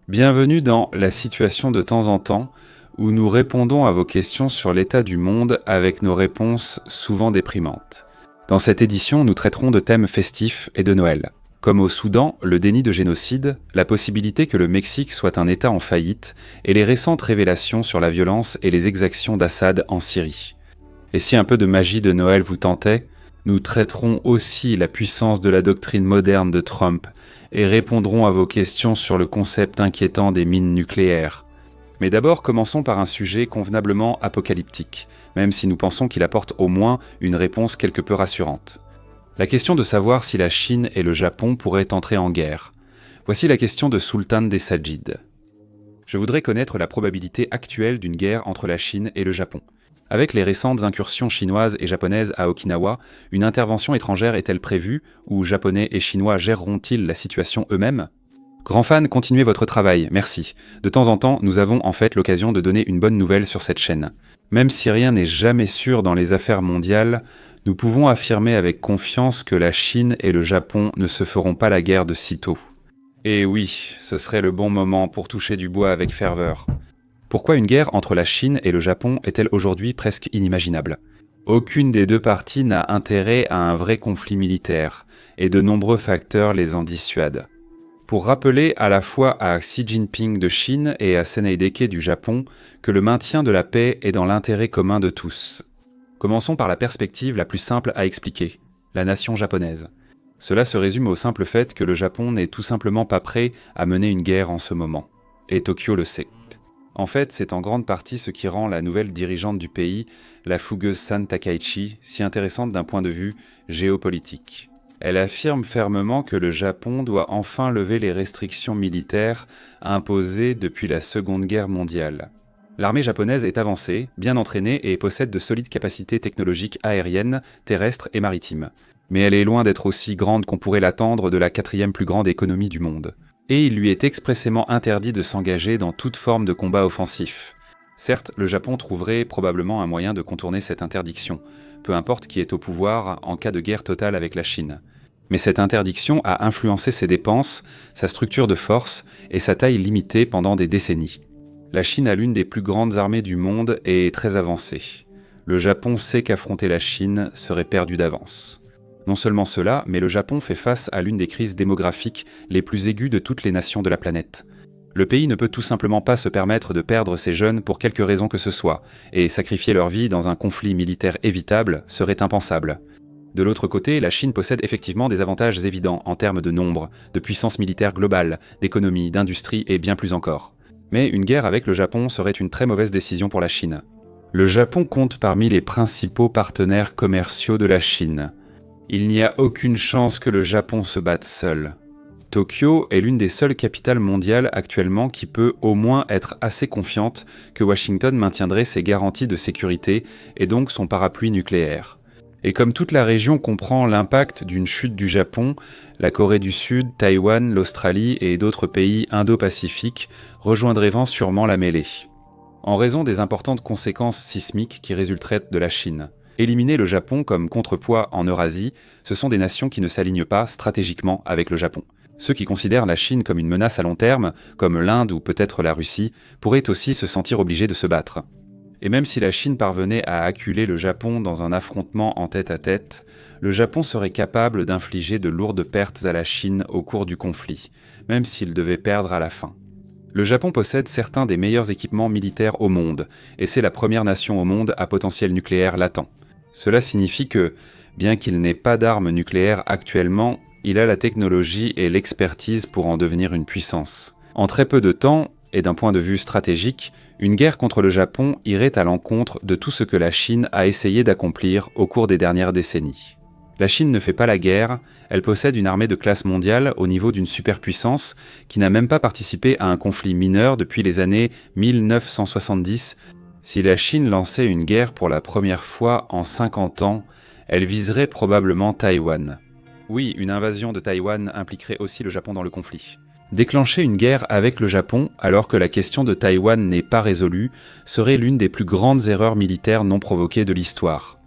Bienvenue dans La situation de temps en temps, où nous répondons à vos questions sur l'état du monde avec nos réponses souvent déprimantes. Dans cette édition, nous traiterons de thèmes festifs et de Noël. Comme au Soudan, le déni de génocide, la possibilité que le Mexique soit un État en faillite, et les récentes révélations sur la violence et les exactions d'Assad en Syrie. Et si un peu de magie de Noël vous tentait, nous traiterons aussi la puissance de la doctrine moderne de Trump et répondrons à vos questions sur le concept inquiétant des mines nucléaires. Mais d'abord, commençons par un sujet convenablement apocalyptique, même si nous pensons qu'il apporte au moins une réponse quelque peu rassurante. La question de savoir si la Chine et le Japon pourraient entrer en guerre. Voici la question de Sultan des Sajids. Je voudrais connaître la probabilité actuelle d'une guerre entre la Chine et le Japon. Avec les récentes incursions chinoises et japonaises à Okinawa, une intervention étrangère est-elle prévue, ou Japonais et Chinois géreront-ils la situation eux-mêmes ? Grand fan, continuez votre travail, merci. De temps en temps, nous avons en fait l'occasion de donner une bonne nouvelle sur cette chaîne. Même si rien n'est jamais sûr dans les affaires mondiales, nous pouvons affirmer avec confiance que la Chine et le Japon ne se feront pas la guerre de sitôt. Et oui, ce serait le bon moment pour toucher du bois avec ferveur. Pourquoi une guerre entre la Chine et le Japon est-elle aujourd'hui presque inimaginable ? Aucune des deux parties n'a intérêt à un vrai conflit militaire, et de nombreux facteurs les en dissuadent. Pour rappeler à la fois à Xi Jinping de Chine et à Sanae Deke du Japon que le maintien de la paix est dans l'intérêt commun de tous. Commençons par la perspective la plus simple à expliquer, la nation japonaise. Cela se résume au simple fait que le Japon n'est tout simplement pas prêt à mener une guerre en ce moment, et Tokyo le sait. En fait, c'est en grande partie ce qui rend la nouvelle dirigeante du pays, la fougueuse San Takaichi, si intéressante d'un point de vue géopolitique. Elle affirme fermement que le Japon doit enfin lever les restrictions militaires imposées depuis la Seconde Guerre mondiale. L'armée japonaise est avancée, bien entraînée et possède de solides capacités technologiques aériennes, terrestres et maritimes. Mais elle est loin d'être aussi grande qu'on pourrait l'attendre de la 4e plus grande économie du monde. Et il lui est expressément interdit de s'engager dans toute forme de combat offensif. Certes, le Japon trouverait probablement un moyen de contourner cette interdiction, peu importe qui est au pouvoir en cas de guerre totale avec la Chine. Mais cette interdiction a influencé ses dépenses, sa structure de force et sa taille limitée pendant des décennies. La Chine a l'une des plus grandes armées du monde et est très avancée. Le Japon sait qu'affronter la Chine serait perdu d'avance. Non seulement cela, mais le Japon fait face à l'une des crises démographiques les plus aiguës de toutes les nations de la planète. Le pays ne peut tout simplement pas se permettre de perdre ses jeunes pour quelque raison que ce soit, et sacrifier leur vie dans un conflit militaire évitable serait impensable. De l'autre côté, la Chine possède effectivement des avantages évidents en termes de nombre, de puissance militaire globale, d'économie, d'industrie et bien plus encore. Mais une guerre avec le Japon serait une très mauvaise décision pour la Chine. Le Japon compte parmi les principaux partenaires commerciaux de la Chine. Il n'y a aucune chance que le Japon se batte seul. Tokyo est l'une des seules capitales mondiales actuellement qui peut au moins être assez confiante que Washington maintiendrait ses garanties de sécurité et donc son parapluie nucléaire. Et comme toute la région comprend l'impact d'une chute du Japon, la Corée du Sud, Taïwan, l'Australie et d'autres pays indo-pacifiques rejoindraient sûrement la mêlée. En raison des importantes conséquences sismiques qui résulteraient de la Chine. Éliminer le Japon comme contrepoids en Eurasie, ce sont des nations qui ne s'alignent pas stratégiquement avec le Japon. Ceux qui considèrent la Chine comme une menace à long terme, comme l'Inde ou peut-être la Russie, pourraient aussi se sentir obligés de se battre. Et même si la Chine parvenait à acculer le Japon dans un affrontement en tête-à-tête, le Japon serait capable d'infliger de lourdes pertes à la Chine au cours du conflit, même s'il devait perdre à la fin. Le Japon possède certains des meilleurs équipements militaires au monde, et c'est la première nation au monde à potentiel nucléaire latent. Cela signifie que, bien qu'il n'ait pas d'armes nucléaires actuellement, il a la technologie et l'expertise pour en devenir une puissance. En très peu de temps, et d'un point de vue stratégique, une guerre contre le Japon irait à l'encontre de tout ce que la Chine a essayé d'accomplir au cours des dernières décennies. La Chine ne fait pas la guerre, elle possède une armée de classe mondiale au niveau d'une superpuissance qui n'a même pas participé à un conflit mineur depuis les années 1970. Si la Chine lançait une guerre pour la première fois en 50 ans, elle viserait probablement Taïwan. Oui, une invasion de Taïwan impliquerait aussi le Japon dans le conflit. Déclencher une guerre avec le Japon alors que la question de Taïwan n'est pas résolue serait l'une des plus grandes erreurs militaires non provoquées de l'histoire.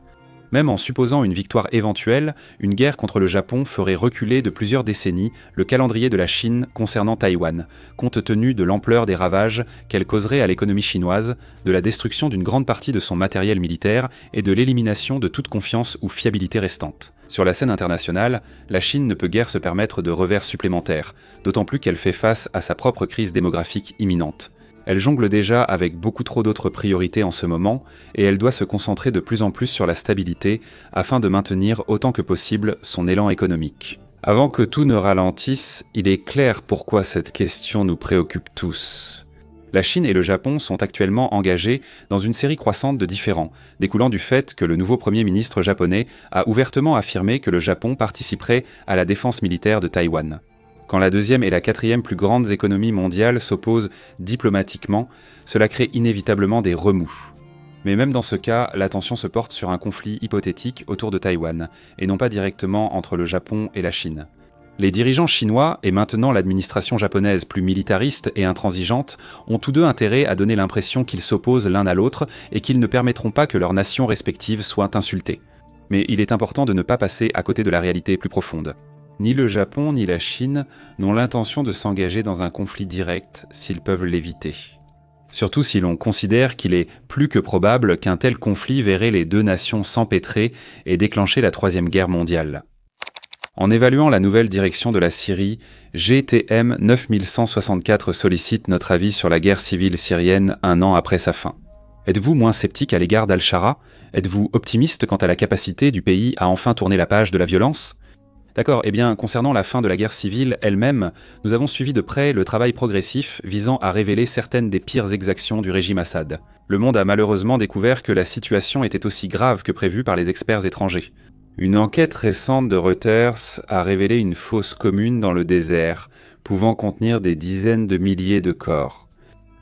Même en supposant une victoire éventuelle, une guerre contre le Japon ferait reculer de plusieurs décennies le calendrier de la Chine concernant Taïwan, compte tenu de l'ampleur des ravages qu'elle causerait à l'économie chinoise, de la destruction d'une grande partie de son matériel militaire et de l'élimination de toute confiance ou fiabilité restante. Sur la scène internationale, la Chine ne peut guère se permettre de revers supplémentaires, d'autant plus qu'elle fait face à sa propre crise démographique imminente. Elle jongle déjà avec beaucoup trop d'autres priorités en ce moment, et elle doit se concentrer de plus en plus sur la stabilité afin de maintenir autant que possible son élan économique. Avant que tout ne ralentisse, il est clair pourquoi cette question nous préoccupe tous. La Chine et le Japon sont actuellement engagés dans une série croissante de différends, découlant du fait que le nouveau Premier ministre japonais a ouvertement affirmé que le Japon participerait à la défense militaire de Taïwan. Quand la deuxième et la quatrième plus grandes économies mondiales s'opposent diplomatiquement, cela crée inévitablement des remous. Mais même dans ce cas, l'attention se porte sur un conflit hypothétique autour de Taïwan, et non pas directement entre le Japon et la Chine. Les dirigeants chinois, et maintenant l'administration japonaise plus militariste et intransigeante, ont tous deux intérêt à donner l'impression qu'ils s'opposent l'un à l'autre et qu'ils ne permettront pas que leurs nations respectives soient insultées. Mais il est important de ne pas passer à côté de la réalité plus profonde. Ni le Japon ni la Chine n'ont l'intention de s'engager dans un conflit direct s'ils peuvent l'éviter. Surtout si l'on considère qu'il est plus que probable qu'un tel conflit verrait les deux nations s'empêtrer et déclencher la Troisième Guerre mondiale. En évaluant la nouvelle direction de la Syrie, GTM 9164 sollicite notre avis sur la guerre civile syrienne un an après sa fin. Êtes-vous moins sceptique à l'égard d'Al-Shara ? Êtes-vous optimiste quant à la capacité du pays à enfin tourner la page de la violence ? D'accord, eh bien, concernant la fin de la guerre civile elle-même, nous avons suivi de près le travail progressif visant à révéler certaines des pires exactions du régime Assad. Le monde a malheureusement découvert que la situation était aussi grave que prévu par les experts étrangers. Une enquête récente de Reuters a révélé une fosse commune dans le désert, pouvant contenir des dizaines de milliers de corps.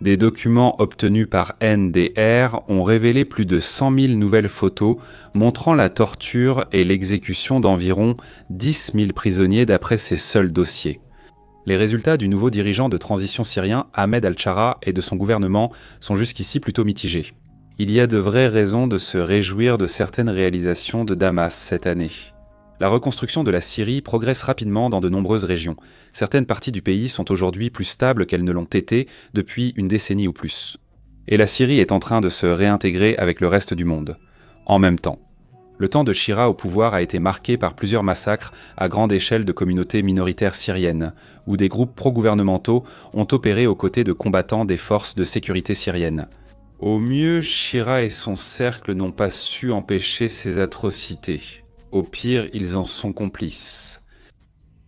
Des documents obtenus par NDR ont révélé plus de 100 000 nouvelles photos montrant la torture et l'exécution d'environ 10 000 prisonniers d'après ces seuls dossiers. Les résultats du nouveau dirigeant de transition syrien, Ahmed al-Shara, et de son gouvernement sont jusqu'ici plutôt mitigés. Il y a de vraies raisons de se réjouir de certaines réalisations de Damas cette année. La reconstruction de la Syrie progresse rapidement dans de nombreuses régions. Certaines parties du pays sont aujourd'hui plus stables qu'elles ne l'ont été depuis une décennie ou plus. Et la Syrie est en train de se réintégrer avec le reste du monde. En même temps. Le temps de Chira au pouvoir a été marqué par plusieurs massacres à grande échelle de communautés minoritaires syriennes, où des groupes pro-gouvernementaux ont opéré aux côtés de combattants des forces de sécurité syriennes. Au mieux, Chira et son cercle n'ont pas su empêcher ces atrocités. Au pire, ils en sont complices.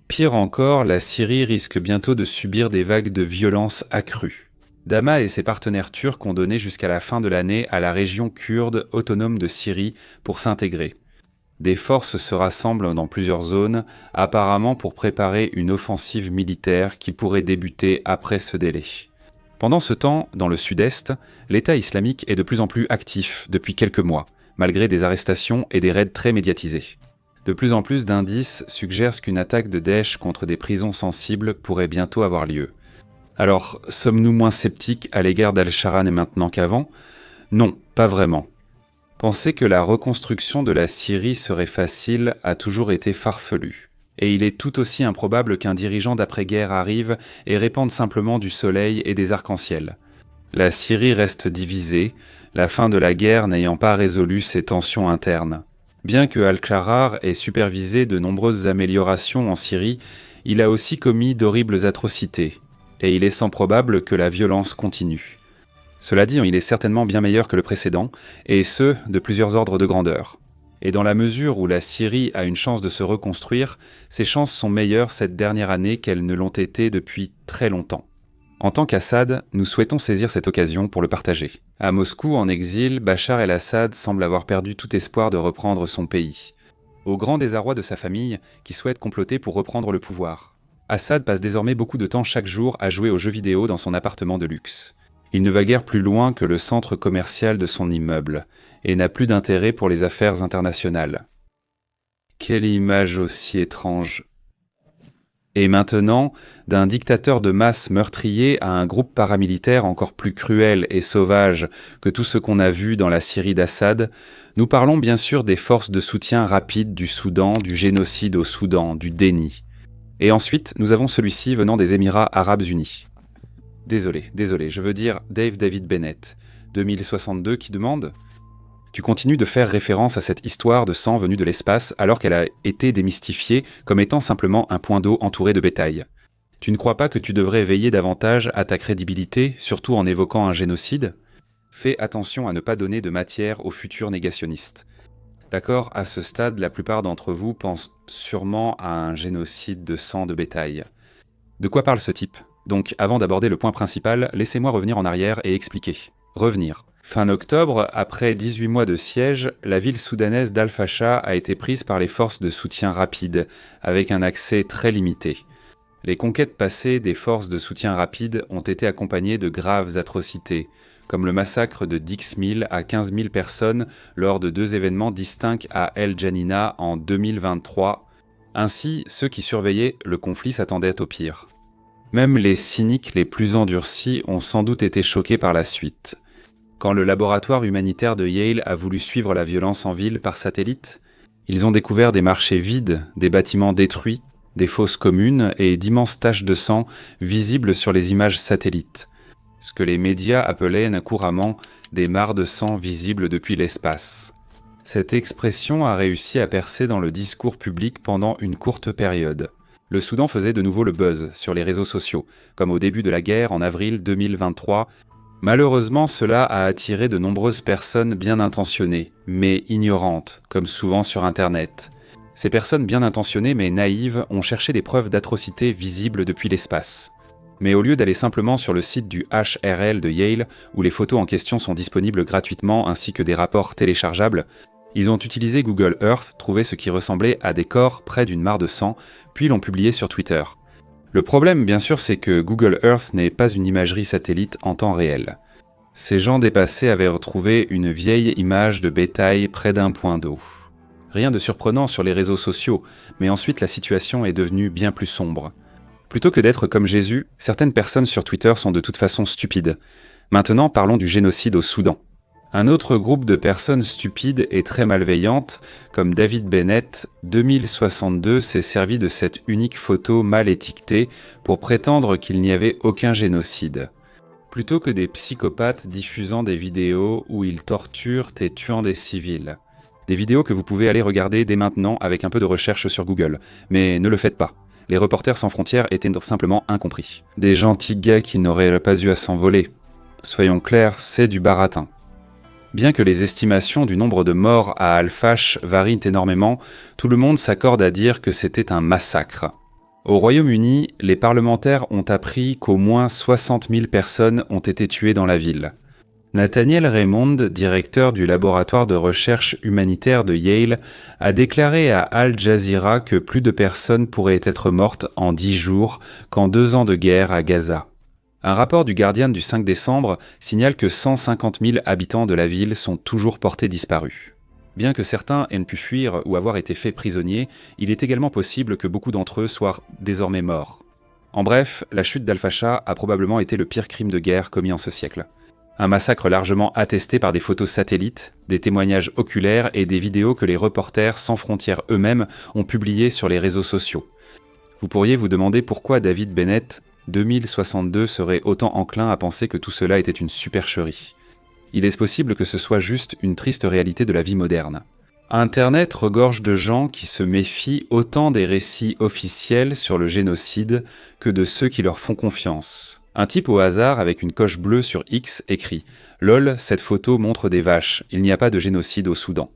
Pire encore, la Syrie risque bientôt de subir des vagues de violence accrues. Dama et ses partenaires turcs ont donné jusqu'à la fin de l'année à la région kurde autonome de Syrie pour s'intégrer. Des forces se rassemblent dans plusieurs zones, apparemment pour préparer une offensive militaire qui pourrait débuter après ce délai. Pendant ce temps, dans le sud-est, l'État islamique est de plus en plus actif depuis quelques mois, malgré des arrestations et des raids très médiatisés. De plus en plus d'indices suggèrent qu'une attaque de Daesh contre des prisons sensibles pourrait bientôt avoir lieu. Alors, sommes-nous moins sceptiques à l'égard d'Al-Shara maintenant qu'avant ? Non, pas vraiment. Penser que la reconstruction de la Syrie serait facile a toujours été farfelu. Et il est tout aussi improbable qu'un dirigeant d'après-guerre arrive et répande simplement du soleil et des arcs-en-ciel. La Syrie reste divisée, la fin de la guerre n'ayant pas résolu ses tensions internes. Bien que Al-Shara ait supervisé de nombreuses améliorations en Syrie, il a aussi commis d'horribles atrocités, et il est sans probable que la violence continue. Cela dit, il est certainement bien meilleur que le précédent, et ce, de plusieurs ordres de grandeur. Et dans la mesure où la Syrie a une chance de se reconstruire, ses chances sont meilleures cette dernière année qu'elles ne l'ont été depuis très longtemps. En tant qu'Assad, nous souhaitons saisir cette occasion pour le partager. À Moscou, en exil, Bachar el-Assad semble avoir perdu tout espoir de reprendre son pays. Au grand désarroi de sa famille, qui souhaite comploter pour reprendre le pouvoir. Assad passe désormais beaucoup de temps chaque jour à jouer aux jeux vidéo dans son appartement de luxe. Il ne va guère plus loin que le centre commercial de son immeuble, et n'a plus d'intérêt pour les affaires internationales. Quelle image aussi étrange. Et maintenant, d'un dictateur de masse meurtrier à un groupe paramilitaire encore plus cruel et sauvage que tout ce qu'on a vu dans la Syrie d'Assad, nous parlons bien sûr des forces de soutien rapide du Soudan, du génocide au Soudan, du déni. Et ensuite, nous avons celui-ci venant des Émirats arabes unis. Désolé, je veux dire Dave David Bennett, 2062, qui demande « Tu continues de faire référence à cette histoire de sang venue de l'espace alors qu'elle a été démystifiée comme étant simplement un point d'eau entouré de bétail. Tu ne crois pas que tu devrais veiller davantage à ta crédibilité, surtout en évoquant un génocide ? Fais attention à ne pas donner de matière aux futurs négationnistes. D'accord, à ce stade, la plupart d'entre vous pensent sûrement à un génocide de sang de bétail. De quoi parle ce type ? Donc, avant d'aborder le point principal, laissez-moi revenir en arrière et expliquer. Revenir. Fin octobre, après 18 mois de siège, la ville soudanaise d'Al-Fasha a été prise par les forces de soutien rapide, avec un accès très limité. Les conquêtes passées des forces de soutien rapide ont été accompagnées de graves atrocités, comme le massacre de Dix-Mille à 15 000 personnes lors de 2 événements distincts à El Janina en 2023. Ainsi, ceux qui surveillaient le conflit s'attendaient au pire. Même les cyniques les plus endurcis ont sans doute été choqués par la suite. Quand le laboratoire humanitaire de Yale a voulu suivre la violence en ville par satellite, ils ont découvert des marchés vides, des bâtiments détruits, des fosses communes et d'immenses taches de sang visibles sur les images satellites, ce que les médias appelaient couramment des mares de sang visibles depuis l'espace. Cette expression a réussi à percer dans le discours public pendant une courte période. Le Soudan faisait de nouveau le buzz sur les réseaux sociaux, comme au début de la guerre en avril 2023. Malheureusement, cela a attiré de nombreuses personnes bien intentionnées, mais ignorantes, comme souvent sur Internet. Ces personnes bien intentionnées mais naïves ont cherché des preuves d'atrocités visibles depuis l'espace. Mais au lieu d'aller simplement sur le site du HRL de Yale, où les photos en question sont disponibles gratuitement ainsi que des rapports téléchargeables, ils ont utilisé Google Earth, trouvé ce qui ressemblait à des corps près d'une mare de sang, puis l'ont publié sur Twitter. Le problème, bien sûr, c'est que Google Earth n'est pas une imagerie satellite en temps réel. Ces gens dépassés avaient retrouvé une vieille image de bétail près d'un point d'eau. Rien de surprenant sur les réseaux sociaux, mais ensuite la situation est devenue bien plus sombre. Plutôt que d'être comme Jésus, certaines personnes sur Twitter sont de toute façon stupides. Maintenant, parlons du génocide au Soudan. Un autre groupe de personnes stupides et très malveillantes, comme David Bennett, 2062, s'est servi de cette unique photo mal étiquetée pour prétendre qu'il n'y avait aucun génocide. Plutôt que des psychopathes diffusant des vidéos où ils torturent et tuant des civils. Des vidéos que vous pouvez aller regarder dès maintenant avec un peu de recherche sur Google. Mais ne le faites pas. Les reporters sans frontières étaient simplement incompris. Des gentils gars qui n'auraient pas eu à s'envoler. Soyons clairs, c'est du baratin. Bien que les estimations du nombre de morts à Al-Fash varient énormément, tout le monde s'accorde à dire que c'était un massacre. Au Royaume-Uni, les parlementaires ont appris qu'au moins 60 000 personnes ont été tuées dans la ville. Nathaniel Raymond, directeur du laboratoire de recherche humanitaire de Yale, a déclaré à Al Jazeera que plus de personnes pourraient être mortes en 10 jours qu'en 2 ans de guerre à Gaza. Un rapport du Guardian du 5 décembre signale que 150 000 habitants de la ville sont toujours portés disparus. Bien que certains aient pu fuir ou avoir été faits prisonniers, il est également possible que beaucoup d'entre eux soient désormais morts. En bref, la chute d'Al-Fasha a probablement été le pire crime de guerre commis en ce siècle. Un massacre largement attesté par des photos satellites, des témoignages oculaires et des vidéos que les reporters sans frontières eux-mêmes ont publiées sur les réseaux sociaux. Vous pourriez vous demander pourquoi David Bennett, 2062, serait autant enclin à penser que tout cela était une supercherie. Il est possible que ce soit juste une triste réalité de la vie moderne. Internet regorge de gens qui se méfient autant des récits officiels sur le génocide que de ceux qui leur font confiance. Un type au hasard avec une coche bleue sur X écrit « Lol, cette photo montre des vaches, il n'y a pas de génocide au Soudan ».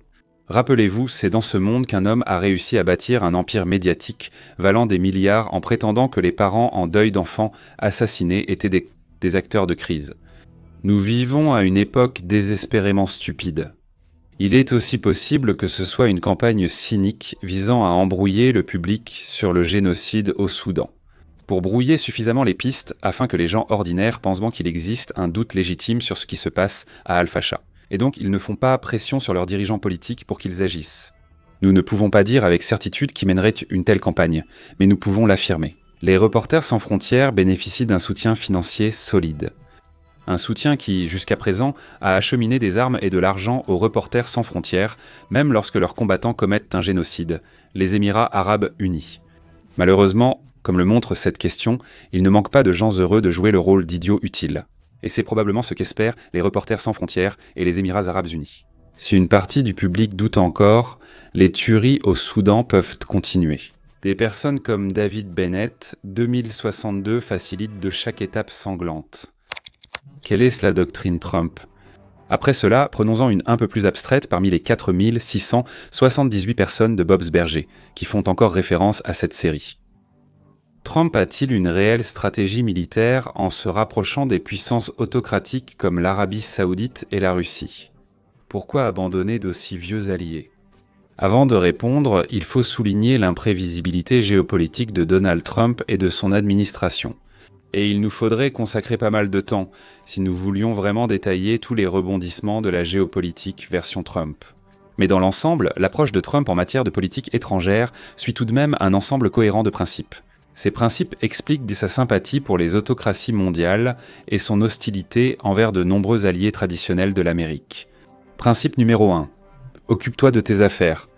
Rappelez-vous, c'est dans ce monde qu'un homme a réussi à bâtir un empire médiatique valant des milliards en prétendant que les parents en deuil d'enfants assassinés étaient des acteurs de crise. Nous vivons à une époque désespérément stupide. Il est aussi possible que ce soit une campagne cynique visant à embrouiller le public sur le génocide au Soudan. Pour brouiller suffisamment les pistes afin que les gens ordinaires pensent bien qu'il existe un doute légitime sur ce qui se passe à Al-Fasha. Et donc ils ne font pas pression sur leurs dirigeants politiques pour qu'ils agissent. Nous ne pouvons pas dire avec certitude qui mènerait une telle campagne, mais nous pouvons l'affirmer. Les Reporters sans frontières bénéficient d'un soutien financier solide. Un soutien qui, jusqu'à présent, a acheminé des armes et de l'argent aux Reporters sans frontières, même lorsque leurs combattants commettent un génocide, les Émirats arabes unis. Malheureusement, comme le montre cette question, il ne manque pas de gens heureux de jouer le rôle d'idiots utiles. Et c'est probablement ce qu'espèrent les Reporters sans frontières et les Émirats arabes unis. Si une partie du public doute encore, les tueries au Soudan peuvent continuer. Des personnes comme David Bennett, 2062 facilitent de chaque étape sanglante. Quelle est la doctrine Trump ? Après cela, prenons-en une un peu plus abstraite parmi les 4678 personnes de Bob's Berger, qui font encore référence à cette série. Trump a-t-il une réelle stratégie militaire en se rapprochant des puissances autocratiques comme l'Arabie Saoudite et la Russie ? Pourquoi abandonner d'aussi vieux alliés ? Avant de répondre, il faut souligner l'imprévisibilité géopolitique de Donald Trump et de son administration. Et il nous faudrait consacrer pas mal de temps si nous voulions vraiment détailler tous les rebondissements de la géopolitique version Trump. Mais dans l'ensemble, l'approche de Trump en matière de politique étrangère suit tout de même un ensemble cohérent de principes. Ces principes expliquent sa sympathie pour les autocraties mondiales et son hostilité envers de nombreux alliés traditionnels de l'Amérique. Principe numéro 1. Occupe-toi de tes affaires.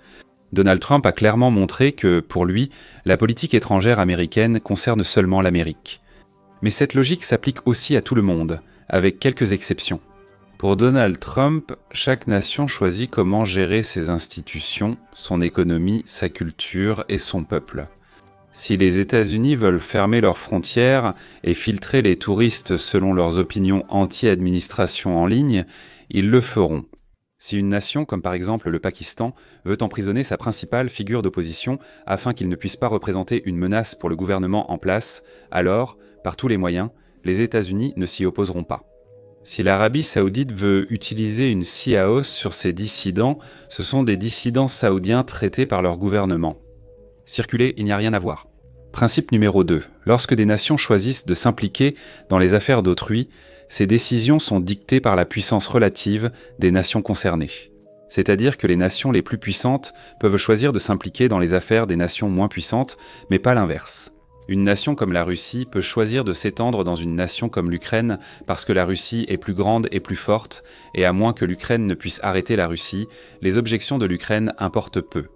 Donald Trump a clairement montré que, pour lui, la politique étrangère américaine concerne seulement l'Amérique. Mais cette logique s'applique aussi à tout le monde, avec quelques exceptions. Pour Donald Trump, chaque nation choisit comment gérer ses institutions, son économie, sa culture et son peuple. Si les États-Unis veulent fermer leurs frontières et filtrer les touristes selon leurs opinions anti-administration en ligne, ils le feront. Si une nation, comme par exemple le Pakistan, veut emprisonner sa principale figure d'opposition afin qu'il ne puisse pas représenter une menace pour le gouvernement en place, alors, par tous les moyens, les États-Unis ne s'y opposeront pas. Si l'Arabie saoudite veut utiliser une scie à os sur ses dissidents, ce sont des dissidents saoudiens traités par leur gouvernement. Circuler, il n'y a rien à voir. Principe numéro 2. Lorsque des nations choisissent de s'impliquer dans les affaires d'autrui, ces décisions sont dictées par la puissance relative des nations concernées. C'est-à-dire que les nations les plus puissantes peuvent choisir de s'impliquer dans les affaires des nations moins puissantes, mais pas l'inverse. Une nation comme la Russie peut choisir de s'étendre dans une nation comme l'Ukraine parce que la Russie est plus grande et plus forte, et à moins que l'Ukraine ne puisse arrêter la Russie, les objections de l'Ukraine importent peu.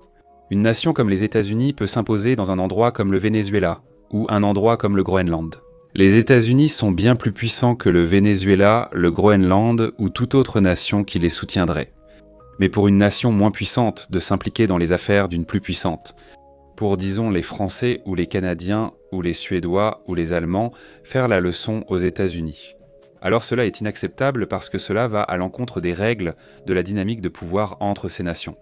Une nation comme les États-Unis peut s'imposer dans un endroit comme le Venezuela, ou un endroit comme le Groenland. Les États-Unis sont bien plus puissants que le Venezuela, le Groenland ou toute autre nation qui les soutiendrait. Mais pour une nation moins puissante de s'impliquer dans les affaires d'une plus puissante, pour disons les Français ou les Canadiens ou les Suédois ou les Allemands faire la leçon aux États-Unis. Alors cela est inacceptable parce que cela va à l'encontre des règles de la dynamique de pouvoir entre ces nations.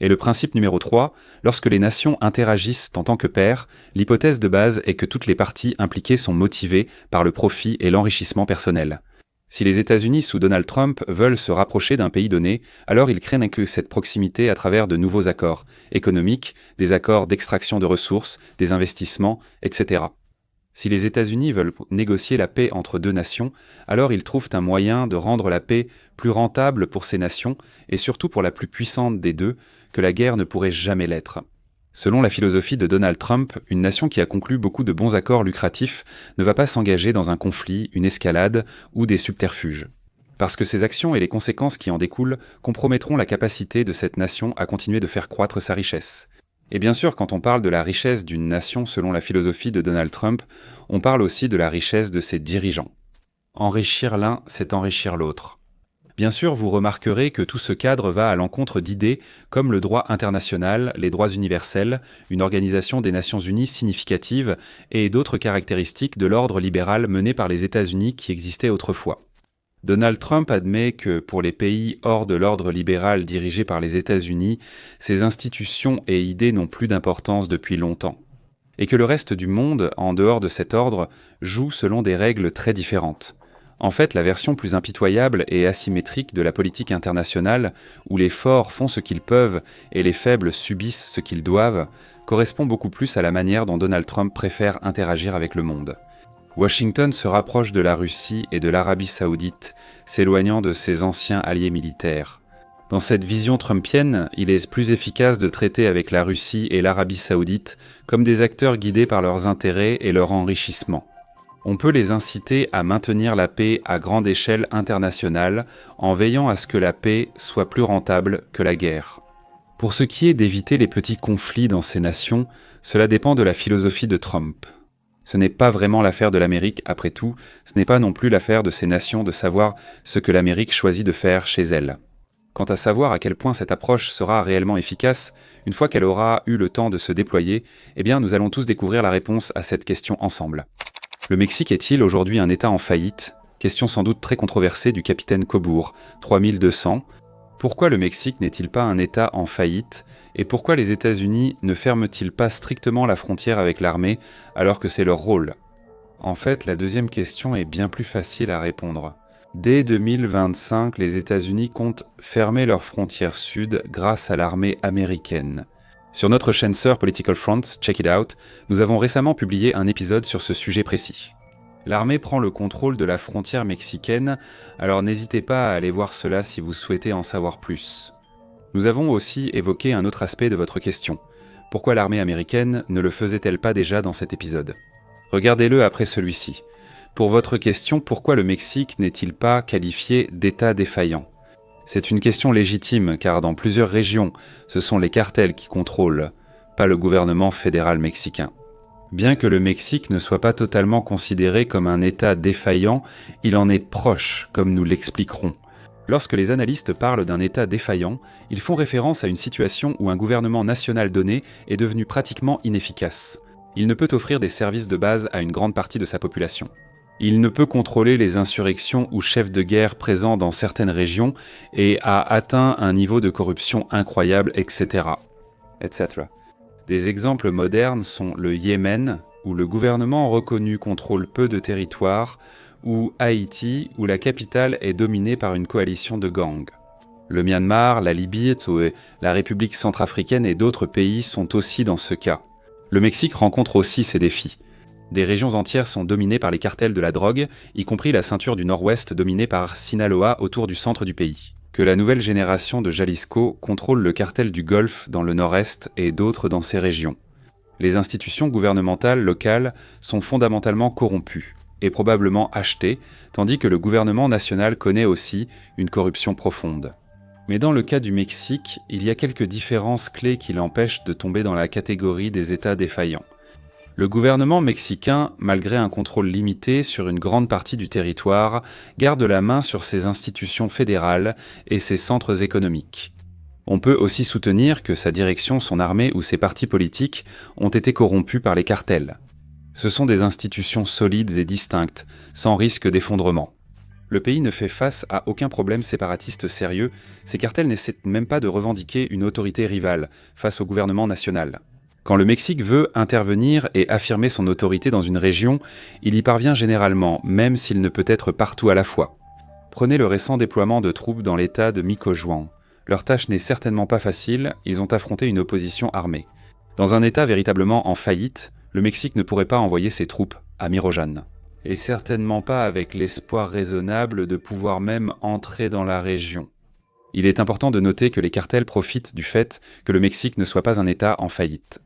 Et le principe numéro 3, lorsque les nations interagissent en tant que pairs, l'hypothèse de base est que toutes les parties impliquées sont motivées par le profit et l'enrichissement personnel. Si les États-Unis sous Donald Trump veulent se rapprocher d'un pays donné, alors ils craignent que cette proximité à travers de nouveaux accords économiques, des accords d'extraction de ressources, des investissements, etc. Si les États-Unis veulent négocier la paix entre deux nations, alors ils trouvent un moyen de rendre la paix plus rentable pour ces nations, et surtout pour la plus puissante des deux, que la guerre ne pourrait jamais l'être. Selon la philosophie de Donald Trump, une nation qui a conclu beaucoup de bons accords lucratifs ne va pas s'engager dans un conflit, une escalade ou des subterfuges. Parce que ces actions et les conséquences qui en découlent compromettront la capacité de cette nation à continuer de faire croître sa richesse. Et bien sûr, quand on parle de la richesse d'une nation selon la philosophie de Donald Trump, on parle aussi de la richesse de ses dirigeants. Enrichir l'un, c'est enrichir l'autre. Bien sûr, vous remarquerez que tout ce cadre va à l'encontre d'idées comme le droit international, les droits universels, une organisation des Nations Unies significative et d'autres caractéristiques de l'ordre libéral mené par les États-Unis qui existait autrefois. Donald Trump admet que pour les pays hors de l'ordre libéral dirigé par les États-Unis, ces institutions et idées n'ont plus d'importance depuis longtemps, et que le reste du monde, en dehors de cet ordre, joue selon des règles très différentes. En fait, la version plus impitoyable et asymétrique de la politique internationale, où les forts font ce qu'ils peuvent et les faibles subissent ce qu'ils doivent, correspond beaucoup plus à la manière dont Donald Trump préfère interagir avec le monde. Washington se rapproche de la Russie et de l'Arabie saoudite, s'éloignant de ses anciens alliés militaires. Dans cette vision trumpienne, il est plus efficace de traiter avec la Russie et l'Arabie Saoudite comme des acteurs guidés par leurs intérêts et leur enrichissement. On peut les inciter à maintenir la paix à grande échelle internationale en veillant à ce que la paix soit plus rentable que la guerre. Pour ce qui est d'éviter les petits conflits dans ces nations, cela dépend de la philosophie de Trump. Ce n'est pas vraiment l'affaire de l'Amérique, après tout, ce n'est pas non plus l'affaire de ces nations de savoir ce que l'Amérique choisit de faire chez elle. Quant à savoir à quel point cette approche sera réellement efficace, une fois qu'elle aura eu le temps de se déployer, eh bien nous allons tous découvrir la réponse à cette question ensemble. Le Mexique est-il aujourd'hui un État en faillite ? Question sans doute très controversée du capitaine Cobourg, 3200. Pourquoi le Mexique n'est-il pas un État en faillite ? Et pourquoi les États-Unis ne ferment-ils pas strictement la frontière avec l'armée alors que c'est leur rôle ? En fait, la deuxième question est bien plus facile à répondre. Dès 2025, les États-Unis comptent fermer leurs frontières sud grâce à l'armée américaine. Sur notre chaîne sœur Political Front, check it out, nous avons récemment publié un épisode sur ce sujet précis. L'armée prend le contrôle de la frontière mexicaine, alors n'hésitez pas à aller voir cela si vous souhaitez en savoir plus. Nous avons aussi évoqué un autre aspect de votre question. Pourquoi l'armée américaine ne le faisait-elle pas déjà dans cet épisode ? Regardez-le après celui-ci. Pour votre question, pourquoi le Mexique n'est-il pas qualifié d'État défaillant ? C'est une question légitime, car dans plusieurs régions, ce sont les cartels qui contrôlent, pas le gouvernement fédéral mexicain. Bien que le Mexique ne soit pas totalement considéré comme un État défaillant, il en est proche, comme nous l'expliquerons. Lorsque les analystes parlent d'un État défaillant, ils font référence à une situation où un gouvernement national donné est devenu pratiquement inefficace. Il ne peut offrir des services de base à une grande partie de sa population. Il ne peut contrôler les insurrections ou chefs de guerre présents dans certaines régions et a atteint un niveau de corruption incroyable, etc. etc. Des exemples modernes sont le Yémen, où le gouvernement reconnu contrôle peu de territoires, ou Haïti, où la capitale est dominée par une coalition de gangs. Le Myanmar, la Libye, la République centrafricaine et d'autres pays sont aussi dans ce cas. Le Mexique rencontre aussi ces défis. Des régions entières sont dominées par les cartels de la drogue, y compris la ceinture du Nord-Ouest dominée par Sinaloa autour du centre du pays. Que la nouvelle génération de Jalisco contrôle le cartel du Golfe dans le Nord-Est et d'autres dans ces régions. Les institutions gouvernementales locales sont fondamentalement corrompues et probablement achetées, tandis que le gouvernement national connaît aussi une corruption profonde. Mais dans le cas du Mexique, il y a quelques différences clés qui l'empêchent de tomber dans la catégorie des États défaillants. Le gouvernement mexicain, malgré un contrôle limité sur une grande partie du territoire, garde la main sur ses institutions fédérales et ses centres économiques. On peut aussi soutenir que sa direction, son armée ou ses partis politiques ont été corrompus par les cartels. Ce sont des institutions solides et distinctes, sans risque d'effondrement. Le pays ne fait face à aucun problème séparatiste sérieux, ces cartels n'essaient même pas de revendiquer une autorité rivale face au gouvernement national. Quand le Mexique veut intervenir et affirmer son autorité dans une région, il y parvient généralement, même s'il ne peut être partout à la fois. Prenez le récent déploiement de troupes dans l'état de Michoacán. Leur tâche n'est certainement pas facile, ils ont affronté une opposition armée. Dans un état véritablement en faillite, le Mexique ne pourrait pas envoyer ses troupes à Mirojan. Et certainement pas avec l'espoir raisonnable de pouvoir même entrer dans la région. Il est important de noter que les cartels profitent du fait que le Mexique ne soit pas un État en faillite.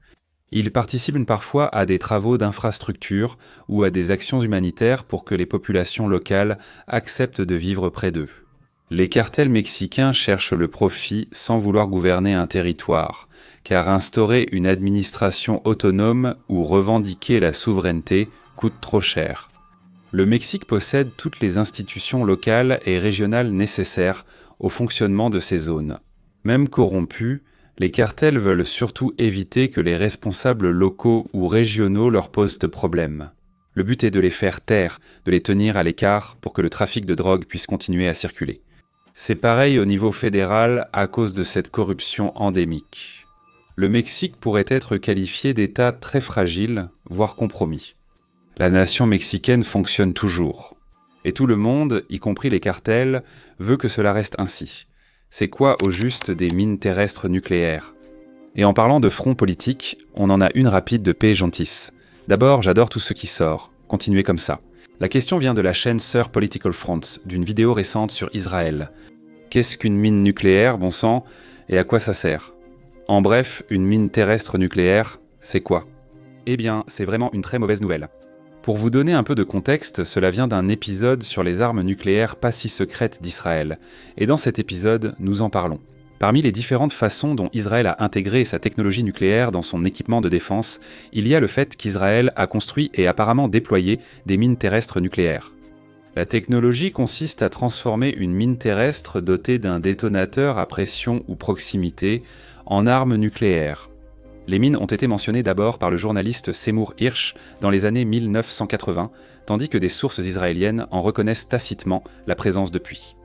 Ils participent parfois à des travaux d'infrastructure ou à des actions humanitaires pour que les populations locales acceptent de vivre près d'eux. Les cartels mexicains cherchent le profit sans vouloir gouverner un territoire, car instaurer une administration autonome ou revendiquer la souveraineté coûte trop cher. Le Mexique possède toutes les institutions locales et régionales nécessaires au fonctionnement de ces zones. Même corrompus, les cartels veulent surtout éviter que les responsables locaux ou régionaux leur posent de problème. Le but est de les faire taire, de les tenir à l'écart pour que le trafic de drogue puisse continuer à circuler. C'est pareil au niveau fédéral à cause de cette corruption endémique. Le Mexique pourrait être qualifié d'État très fragile, voire compromis. La nation mexicaine fonctionne toujours. Et tout le monde, y compris les cartels, veut que cela reste ainsi. C'est quoi au juste des mines terrestres nucléaires ? Et en parlant de front politique, on en a une rapide de P. Gentis. D'abord, j'adore tout ce qui sort. Continuez comme ça. La question vient de la chaîne sœur Political Front, d'une vidéo récente sur Israël. Qu'est-ce qu'une mine nucléaire, bon sang, et à quoi ça sert? En bref, une mine terrestre nucléaire, c'est quoi? Eh bien, c'est vraiment une très mauvaise nouvelle. Pour vous donner un peu de contexte, cela vient d'un épisode sur les armes nucléaires pas si secrètes d'Israël. Et dans cet épisode, nous en parlons. Parmi les différentes façons dont Israël a intégré sa technologie nucléaire dans son équipement de défense, il y a le fait qu'Israël a construit et apparemment déployé des mines terrestres nucléaires. La technologie consiste à transformer une mine terrestre dotée d'un détonateur à pression ou proximité en arme nucléaire. Les mines ont été mentionnées d'abord par le journaliste Seymour Hirsch dans les années 1980, tandis que des sources israéliennes en reconnaissent tacitement la présence depuis.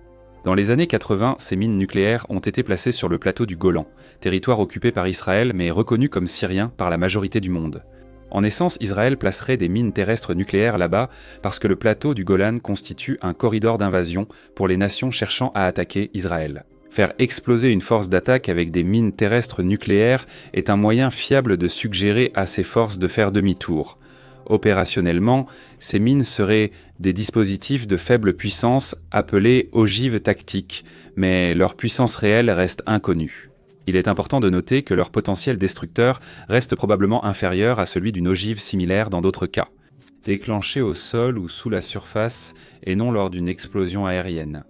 Dans les années 80, ces mines nucléaires ont été placées sur le plateau du Golan, territoire occupé par Israël mais reconnu comme syrien par la majorité du monde. En essence, Israël placerait des mines terrestres nucléaires là-bas parce que le plateau du Golan constitue un corridor d'invasion pour les nations cherchant à attaquer Israël. Faire exploser une force d'attaque avec des mines terrestres nucléaires est un moyen fiable de suggérer à ces forces de faire demi-tour. Opérationnellement, ces mines seraient des dispositifs de faible puissance appelés ogives tactiques, mais leur puissance réelle reste inconnue. Il est important de noter que leur potentiel destructeur reste probablement inférieur à celui d'une ogive similaire dans d'autres cas, déclenchée au sol ou sous la surface et non lors d'une explosion aérienne.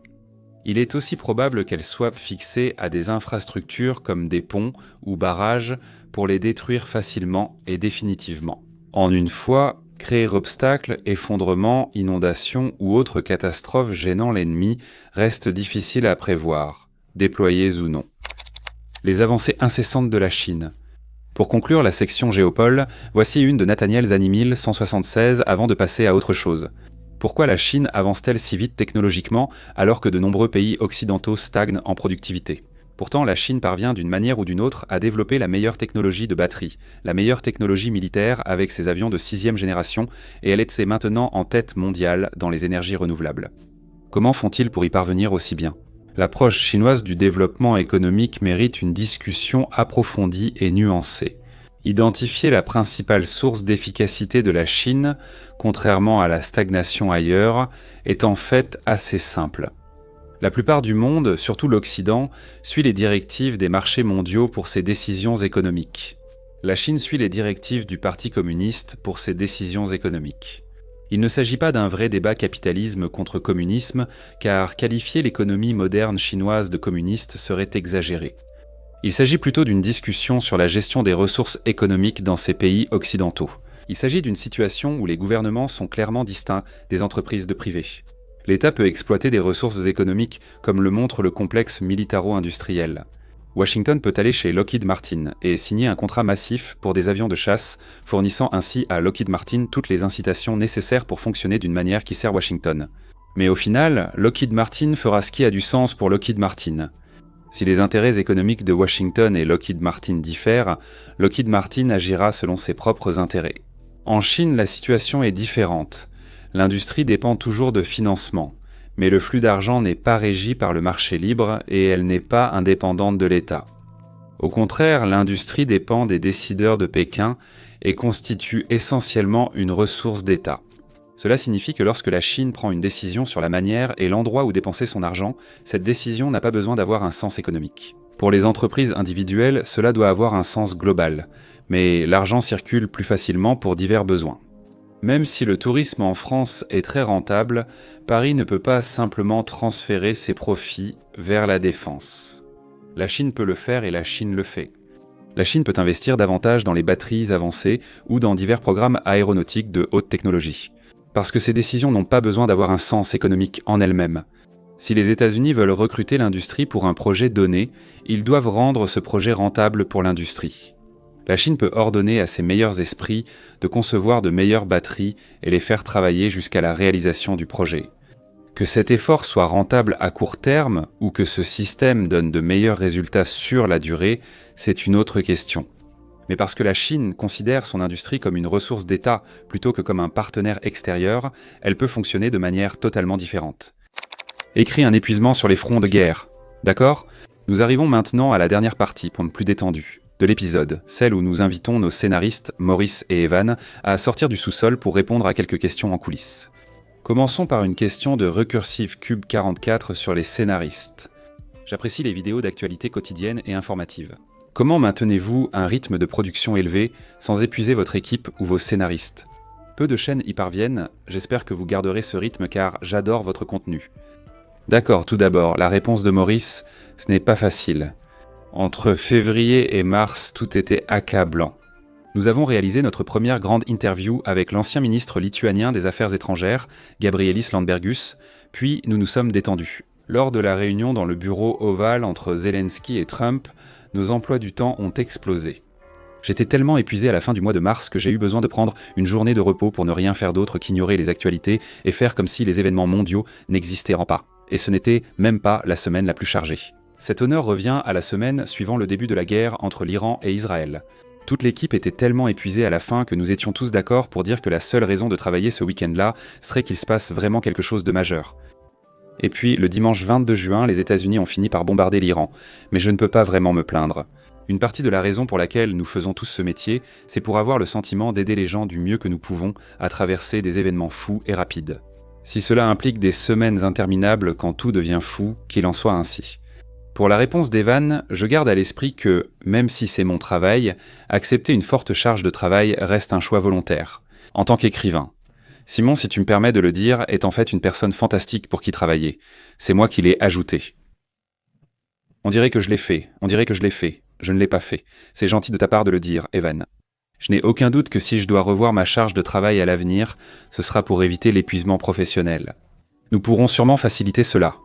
Il est aussi probable qu'elles soient fixées à des infrastructures comme des ponts ou barrages pour les détruire facilement et définitivement. En une fois, créer obstacles, effondrements, inondations ou autres catastrophes gênant l'ennemi reste difficile à prévoir, déployées ou non. Les avancées incessantes de la Chine. Pour conclure la section Géopole, voici une de Nathaniel Zanimil 176 avant de passer à autre chose. Pourquoi la Chine avance-t-elle si vite technologiquement alors que de nombreux pays occidentaux stagnent en productivité? Pourtant, la Chine parvient d'une manière ou d'une autre à développer la meilleure technologie de batterie, la meilleure technologie militaire avec ses avions de 6e génération, et elle est maintenant en tête mondiale dans les énergies renouvelables. Comment font-ils pour y parvenir aussi bien? L'approche chinoise du développement économique mérite une discussion approfondie et nuancée. Identifier la principale source d'efficacité de la Chine, contrairement à la stagnation ailleurs, est en fait assez simple. La plupart du monde, surtout l'Occident, suit les directives des marchés mondiaux pour ses décisions économiques. La Chine suit les directives du Parti communiste pour ses décisions économiques. Il ne s'agit pas d'un vrai débat capitalisme contre communisme, car qualifier l'économie moderne chinoise de communiste serait exagéré. Il s'agit plutôt d'une discussion sur la gestion des ressources économiques dans ces pays occidentaux. Il s'agit d'une situation où les gouvernements sont clairement distincts des entreprises de privées. L'État peut exploiter des ressources économiques comme le montre le complexe militaro-industriel. Washington peut aller chez Lockheed Martin et signer un contrat massif pour des avions de chasse, fournissant ainsi à Lockheed Martin toutes les incitations nécessaires pour fonctionner d'une manière qui sert Washington. Mais au final, Lockheed Martin fera ce qui a du sens pour Lockheed Martin. Si les intérêts économiques de Washington et Lockheed Martin diffèrent, Lockheed Martin agira selon ses propres intérêts. En Chine, la situation est différente. L'industrie dépend toujours de financement, mais le flux d'argent n'est pas régi par le marché libre et elle n'est pas indépendante de l'État. Au contraire, l'industrie dépend des décideurs de Pékin et constitue essentiellement une ressource d'État. Cela signifie que lorsque la Chine prend une décision sur la manière et l'endroit où dépenser son argent, cette décision n'a pas besoin d'avoir un sens économique. Pour les entreprises individuelles, cela doit avoir un sens global, mais l'argent circule plus facilement pour divers besoins. Même si le tourisme en France est très rentable, Paris ne peut pas simplement transférer ses profits vers la défense. La Chine peut le faire et la Chine le fait. La Chine peut investir davantage dans les batteries avancées ou dans divers programmes aéronautiques de haute technologie. Parce que ces décisions n'ont pas besoin d'avoir un sens économique en elles-mêmes. Si les États-Unis veulent recruter l'industrie pour un projet donné, ils doivent rendre ce projet rentable pour l'industrie. La Chine peut ordonner à ses meilleurs esprits de concevoir de meilleures batteries et les faire travailler jusqu'à la réalisation du projet. Que cet effort soit rentable à court terme ou que ce système donne de meilleurs résultats sur la durée, c'est une autre question. Mais parce que la Chine considère son industrie comme une ressource d'État plutôt que comme un partenaire extérieur, elle peut fonctionner de manière totalement différente. Écrit un épuisement sur les fronts de guerre. D'accord ? Nous arrivons maintenant à la dernière partie, pour ne plus détendue, de l'épisode, celle où nous invitons nos scénaristes, Maurice et Evan, à sortir du sous-sol pour répondre à quelques questions en coulisses. Commençons par une question de Recursive Cube 44 sur les scénaristes. J'apprécie les vidéos d'actualité quotidienne et informative. Comment maintenez-vous un rythme de production élevé sans épuiser votre équipe ou vos scénaristes? Peu de chaînes y parviennent, j'espère que vous garderez ce rythme car j'adore votre contenu. D'accord, tout d'abord, la réponse de Maurice, ce n'est pas facile. Entre février et mars, tout était accablant. Nous avons réalisé notre première grande interview avec l'ancien ministre lituanien des Affaires étrangères, Gabrielis Landsbergis, puis nous nous sommes détendus. Lors de la réunion dans le bureau ovale entre Zelensky et Trump, nos emplois du temps ont explosé. J'étais tellement épuisé à la fin du mois de mars que j'ai eu besoin de prendre une journée de repos pour ne rien faire d'autre qu'ignorer les actualités et faire comme si les événements mondiaux n'existaient pas. Et ce n'était même pas la semaine la plus chargée. Cet honneur revient à la semaine suivant le début de la guerre entre l'Iran et Israël. Toute l'équipe était tellement épuisée à la fin que nous étions tous d'accord pour dire que la seule raison de travailler ce week-end-là serait qu'il se passe vraiment quelque chose de majeur. Et puis, le dimanche 22 juin, les États-Unis ont fini par bombarder l'Iran. Mais je ne peux pas vraiment me plaindre. Une partie de la raison pour laquelle nous faisons tous ce métier, c'est pour avoir le sentiment d'aider les gens du mieux que nous pouvons à traverser des événements fous et rapides. Si cela implique des semaines interminables quand tout devient fou, qu'il en soit ainsi. Pour la réponse d'Evan, je garde à l'esprit que, même si c'est mon travail, accepter une forte charge de travail reste un choix volontaire. En tant qu'écrivain, Simon, si tu me permets de le dire, est en fait une personne fantastique pour qui travailler. C'est moi qui l'ai ajouté. On dirait que je l'ai fait, je ne l'ai pas fait. C'est gentil de ta part de le dire, Evan. Je n'ai aucun doute que si je dois revoir ma charge de travail à l'avenir, ce sera pour éviter l'épuisement professionnel. Nous pourrons sûrement faciliter cela.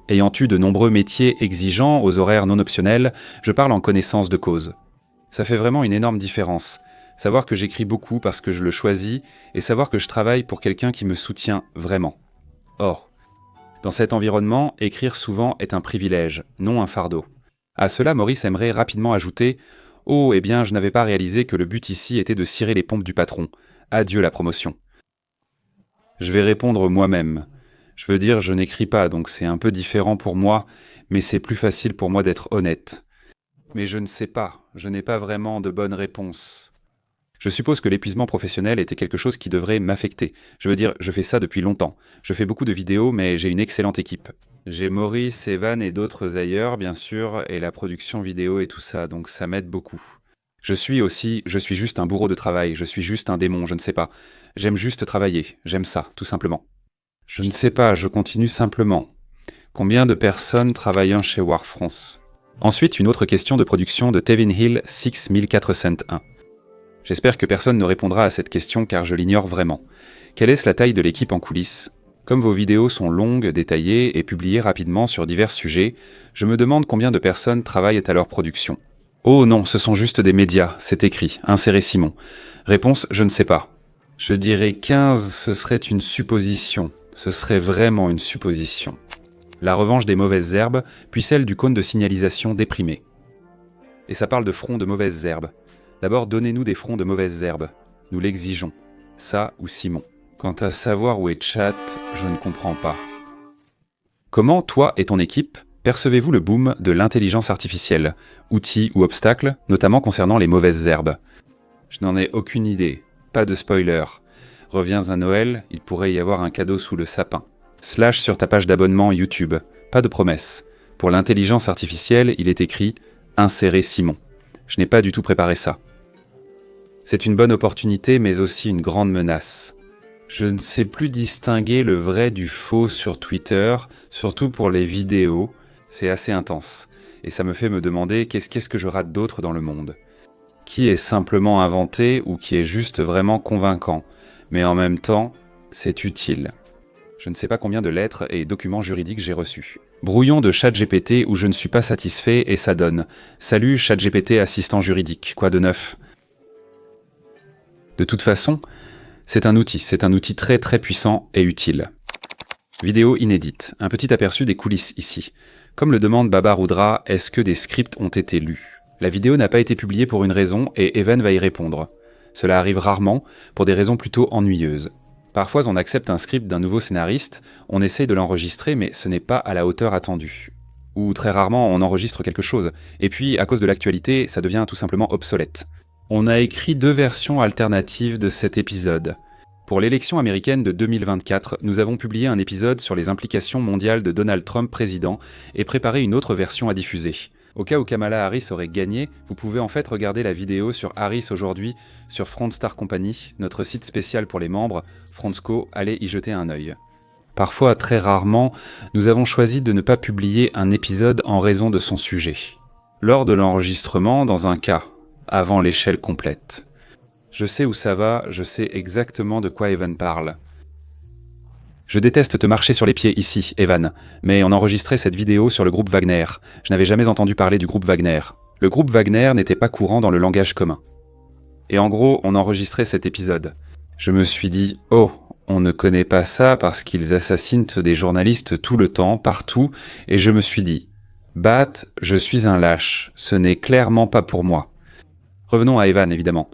Ayant eu de nombreux métiers exigeants aux horaires non optionnels, je parle en connaissance de cause. Ça fait vraiment une énorme différence. Savoir que j'écris beaucoup parce que je le choisis et savoir que je travaille pour quelqu'un qui me soutient vraiment. Or, dans cet environnement, écrire souvent est un privilège, non un fardeau. À cela, Maurice aimerait rapidement ajouter « Oh, eh bien, je n'avais pas réalisé que le but ici était de cirer les pompes du patron. Adieu la promotion. » Je vais répondre moi-même. Je veux dire, je n'écris pas, donc c'est un peu différent pour moi, mais c'est plus facile pour moi d'être honnête. Mais je ne sais pas, je n'ai pas vraiment de bonne réponse. Je suppose que l'épuisement professionnel était quelque chose qui devrait m'affecter. Je veux dire, je fais ça depuis longtemps. Je fais beaucoup de vidéos, mais j'ai une excellente équipe. J'ai Maurice, Evan et d'autres ailleurs, bien sûr, et la production vidéo et tout ça, donc ça m'aide beaucoup. Je suis juste un bourreau de travail, je suis juste un démon, je ne sais pas. J'aime juste travailler, j'aime ça, tout simplement. Je ne sais pas, je continue simplement. Combien de personnes travaillant chez War France? Ensuite, une autre question de production de Tevin Hill 6401. J'espère que personne ne répondra à cette question car je l'ignore vraiment. Quelle est la taille de l'équipe en coulisses? Comme vos vidéos sont longues, détaillées et publiées rapidement sur divers sujets, je me demande combien de personnes travaillent à leur production. Oh non, ce sont juste des médias, c'est écrit, insérez Simon. Réponse, je ne sais pas. Je dirais 15, ce serait une supposition. Ce serait vraiment une supposition. La revanche des mauvaises herbes, puis celle du cône de signalisation déprimé. Et ça parle de front de mauvaises herbes. D'abord, donnez-nous des fronts de mauvaises herbes. Nous l'exigeons. Ça ou Simon. Quant à savoir où est Chat, je ne comprends pas. Comment, toi et ton équipe, percevez-vous le boom de l'intelligence artificielle, outils ou obstacles, notamment concernant les mauvaises herbes? Je n'en ai aucune idée. Pas de spoiler. Reviens à Noël, il pourrait y avoir un cadeau sous le sapin. Slash sur ta page d'abonnement YouTube. Pas de promesse. Pour l'intelligence artificielle, il est écrit « Insérer Simon ». Je n'ai pas du tout préparé ça. C'est une bonne opportunité, mais aussi une grande menace. Je ne sais plus distinguer le vrai du faux sur Twitter, surtout pour les vidéos. C'est assez intense. Et ça me fait me demander qu'est-ce que je rate d'autre dans le monde. Qui est simplement inventé ou qui est juste vraiment convaincant. Mais en même temps, c'est utile. Je ne sais pas combien de lettres et documents juridiques j'ai reçus. Brouillon de ChatGPT où je ne suis pas satisfait et ça donne « Salut ChatGPT assistant juridique, quoi de neuf ?» De toute façon, c'est un outil très très puissant et utile. Vidéo inédite, un petit aperçu des coulisses ici. Comme le demande Baba Rudra, est-ce que des scripts ont été lus? La vidéo n'a pas été publiée pour une raison et Evan va y répondre. Cela arrive rarement, pour des raisons plutôt ennuyeuses. Parfois on accepte un script d'un nouveau scénariste, on essaye de l'enregistrer mais ce n'est pas à la hauteur attendue. Ou très rarement on enregistre quelque chose, et puis à cause de l'actualité, ça devient tout simplement obsolète. On a écrit 2 versions alternatives de cet épisode. Pour l'élection américaine de 2024, nous avons publié un épisode sur les implications mondiales de Donald Trump président et préparé une autre version à diffuser. Au cas où Kamala Harris aurait gagné, vous pouvez en fait regarder la vidéo sur Harris aujourd'hui sur Frontstar Company, notre site spécial pour les membres, Frontsco, allez y jeter un œil. Parfois, très rarement, nous avons choisi de ne pas publier un épisode en raison de son sujet. Lors de l'enregistrement, dans un cas, avant l'échelle complète. Je sais où ça va, je sais exactement de quoi Evan parle. Je déteste te marcher sur les pieds ici, Evan, mais on enregistrait cette vidéo sur le groupe Wagner. Je n'avais jamais entendu parler du groupe Wagner. Le groupe Wagner n'était pas courant dans le langage commun. Et en gros, on enregistrait cet épisode. Je me suis dit, oh, on ne connaît pas ça parce qu'ils assassinent des journalistes tout le temps, partout, et je me suis dit, Bat, je suis un lâche, ce n'est clairement pas pour moi. Revenons à Evan, évidemment.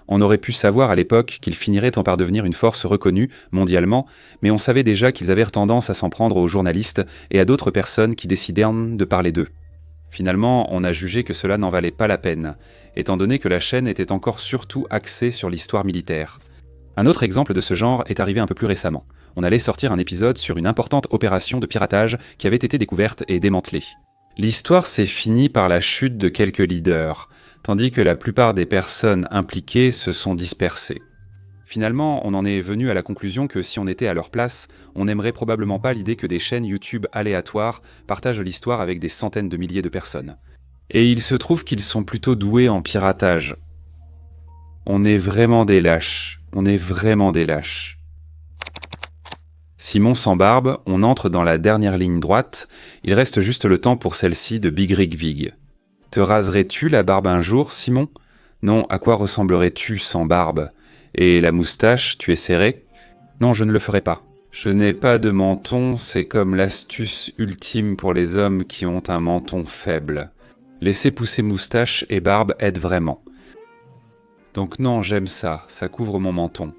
On aurait pu savoir à l'époque qu'ils finiraient par devenir une force reconnue mondialement, mais on savait déjà qu'ils avaient tendance à s'en prendre aux journalistes et à d'autres personnes qui décidèrent de parler d'eux. Finalement, on a jugé que cela n'en valait pas la peine, étant donné que la chaîne était encore surtout axée sur l'histoire militaire. Un autre exemple de ce genre est arrivé un peu plus récemment. On allait sortir un épisode sur une importante opération de piratage qui avait été découverte et démantelée. L'histoire s'est finie par la chute de quelques leaders, tandis que la plupart des personnes impliquées se sont dispersées. Finalement, on en est venu à la conclusion que si on était à leur place, on n'aimerait probablement pas l'idée que des chaînes YouTube aléatoires partagent l'histoire avec des centaines de milliers de personnes. Et il se trouve qu'ils sont plutôt doués en piratage. On est vraiment des lâches. On est vraiment des lâches. Simon sans barbe, on entre dans la dernière ligne droite, il reste juste le temps pour celle-ci de Big Rig Vig. Te raserais-tu la barbe un jour, Simon ? Non, à quoi ressemblerais-tu sans barbe ? Et la moustache, tu essaierais ? Non, je ne le ferai pas. Je n'ai pas de menton, c'est comme l'astuce ultime pour les hommes qui ont un menton faible. Laisser pousser moustache et barbe aide vraiment. Donc non, j'aime ça, ça couvre mon menton.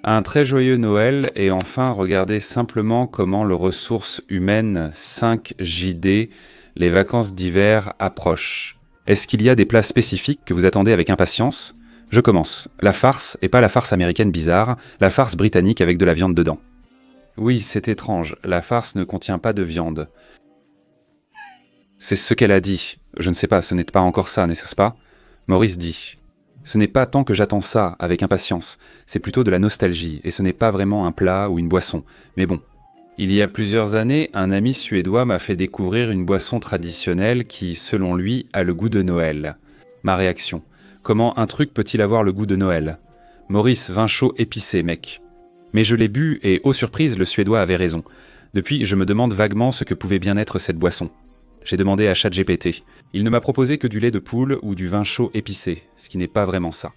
Un très joyeux Noël et enfin regardez simplement comment le ressource humaine 5JD, les vacances d'hiver approchent. Est-ce qu'il y a des plats spécifiques que vous attendez avec impatience ? Je commence. La farce, et pas la farce américaine bizarre, la farce britannique avec de la viande dedans. Oui, c'est étrange, la farce ne contient pas de viande. C'est ce qu'elle a dit. Je ne sais pas, ce n'est pas encore ça, n'est-ce pas ? Maurice dit. Ce n'est pas tant que j'attends ça avec impatience, c'est plutôt de la nostalgie, et ce n'est pas vraiment un plat ou une boisson. Mais bon. Il y a plusieurs années, un ami suédois m'a fait découvrir une boisson traditionnelle qui, selon lui, a le goût de Noël. Ma réaction. Comment un truc peut-il avoir le goût de Noël ? Maurice, vin chaud épicé, mec. Mais je l'ai bu et, ô surprise, le Suédois avait raison. Depuis, je me demande vaguement ce que pouvait bien être cette boisson. J'ai demandé à ChatGPT. Il ne m'a proposé que du lait de poule ou du vin chaud épicé, ce qui n'est pas vraiment ça.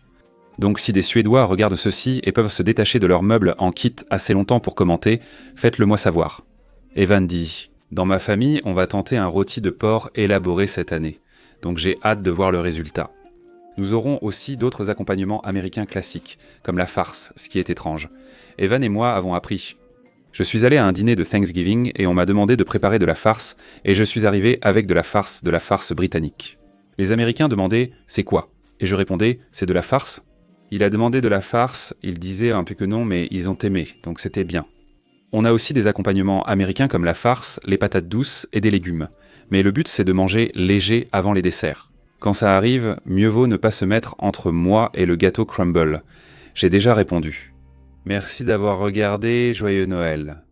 Donc si des Suédois regardent ceci et peuvent se détacher de leurs meubles en kit assez longtemps pour commenter, faites-le moi savoir. Evan dit « Dans ma famille, on va tenter un rôti de porc élaboré cette année. Donc j'ai hâte de voir le résultat. » Nous aurons aussi d'autres accompagnements américains classiques, comme la farce, ce qui est étrange. Evan et moi avons appris. Je suis allé à un dîner de Thanksgiving et on m'a demandé de préparer de la farce et je suis arrivé avec de la farce britannique. Les Américains demandaient « c'est quoi ?» et je répondais « c'est de la farce ?» Il a demandé de la farce, il disait un peu que non mais ils ont aimé, donc c'était bien. On a aussi des accompagnements américains comme la farce, les patates douces et des légumes. Mais le but c'est de manger léger avant les desserts. Quand ça arrive, mieux vaut ne pas se mettre entre moi et le gâteau crumble. J'ai déjà répondu. Merci d'avoir regardé, joyeux Noël.